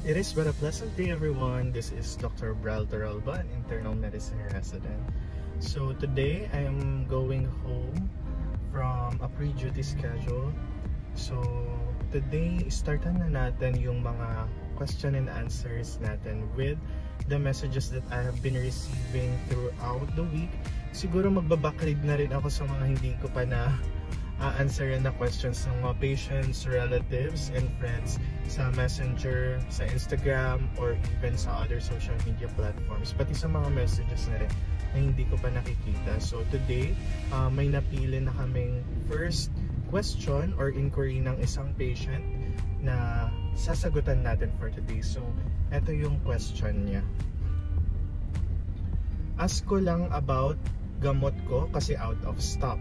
It is but a pleasant day, everyone. This is Dr. Bral Toralba, an internal medicine resident. So today I am going home from a pre-duty schedule. So today startan na natin yung mga question and answers natin with the messages that I have been receiving throughout the week. Siguro magbabacklid na rin ako sa mga hindi ko pa na answerin na questions ng mga patients, relatives, and friends sa Messenger, sa Instagram, or even sa other social media platforms. Pati sa mga messages na rin na hindi ko pa nakikita. So today, may napili na kaming first question or inquiry ng isang patient na sasagutan natin for today. So, eto yung question niya. Ask ko lang about gamot ko kasi out of stock.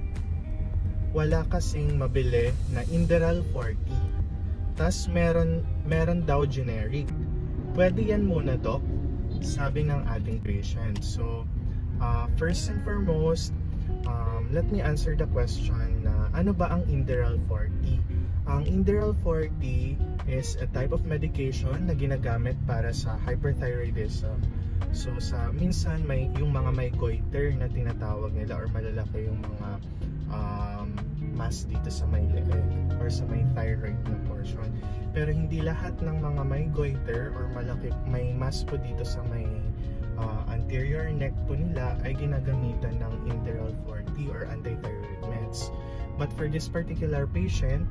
Wala kasing mabili na Inderal 40. Tas meron daw generic. Pwede yan muna, Doc? Sabi ng ating patient. So, first and foremost, let me answer the question na ano ba ang Inderal 40? Ang Inderal 40 is a type of medication na ginagamit para sa hyperthyroidism. So minsan yung mga may goiter na tinatawag nila or malalaki yung mga mass dito sa may leeg or sa may thyroid na portion. Pero hindi lahat ng mga may goiter or may mass po dito sa may anterior neck po nila ay ginagamitan ng Inderal 40 or anti-thyroid meds. But for this particular patient,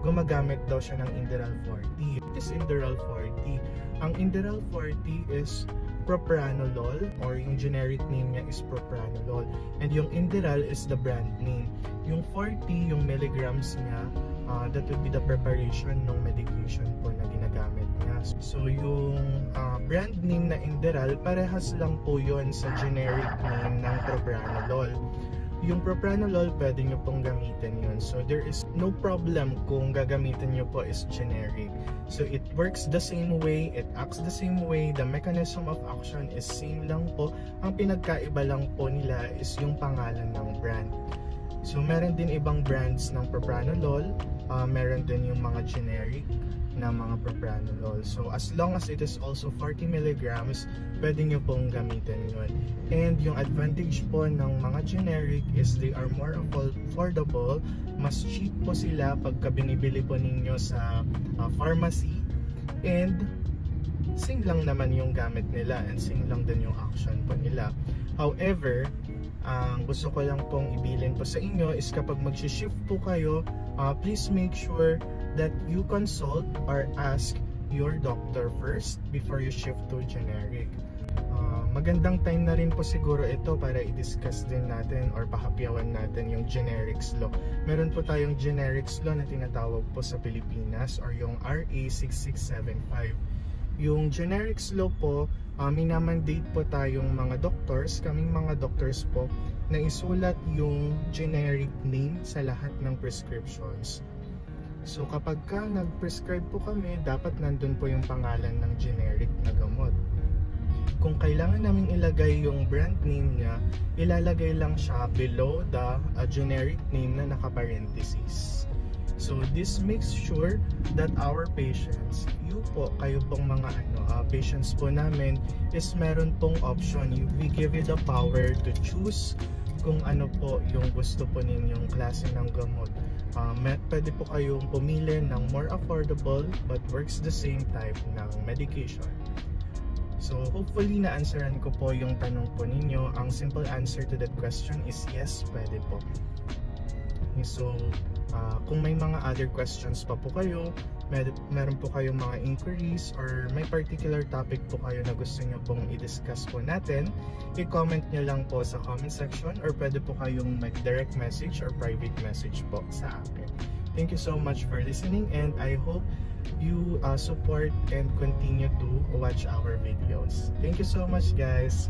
gumagamit daw siya ng Inderal 40. What is Inderal 40? Ang Inderal 40 is propranolol, or yung generic name niya is propranolol, and yung Inderal is the brand name. Yung 40, yung milligrams niya, that would be the preparation ng medication po na ginagamit niya. So yung brand name na Inderal, parehas lang po yun sa generic name ng propranolol. Yung propranolol, pwede nyo pong gamitin yun. So there is no problem kung gagamitin nyo po is generic. So it works the same way, it acts the same way, the mechanism of action is same lang po. Ang pinagkaiba lang po nila is yung pangalan ng brand. So meron din ibang brands ng propranolol, meron din yung mga generic na mga propranolol. So as long as it is also 40 milligrams, pwede nyo pong gamitin yun. And yung advantage po ng mga generic is they are more affordable. Mas cheap po sila pagka binibili po ninyo sa pharmacy. And same lang naman yung gamit nila and same lang din yung action po nila. However, ang gusto ko lang pong ibilin po sa inyo is kapag mag-shift po kayo, please make sure that you consult or ask your doctor first before you shift to generic. Magandang time na rin po siguro ito para i-discuss din natin or pahapyawan natin yung generics law. Meron po tayong generics law na tinatawag po sa Pilipinas or yung RA 6675. Yung generics law po, minamandate po tayong mga doctors, kaming mga doctors po, na isulat yung generic name sa lahat ng prescriptions. So kapag ka nag-prescribe po kami, dapat nandun po yung pangalan ng generic na gamot. Kung kailangan namin ilagay yung brand name niya, ilalagay lang siya below the generic name na naka-parenthesis. So this makes sure that our patients, kayo pong mga patients po namin, is meron pong option. We give you the power to choose kung ano po yung gusto po ninyong klase ng gamot. Pwede po kayong pumili ng more affordable but works the same type ng medication. So hopefully na-answeran ko po yung tanong po ninyo. Ang simple answer to that question is yes, pwede po. So kung may mga other questions pa po kayo, meron po kayong mga inquiries or may particular topic po kayo na gusto nyo pong i-discuss po natin, i-comment nyo lang po sa comment section or pwede po kayong mag-direct message or private message po sa akin. Thank you so much for listening and I hope you support and continue to watch our videos. Thank you so much, guys!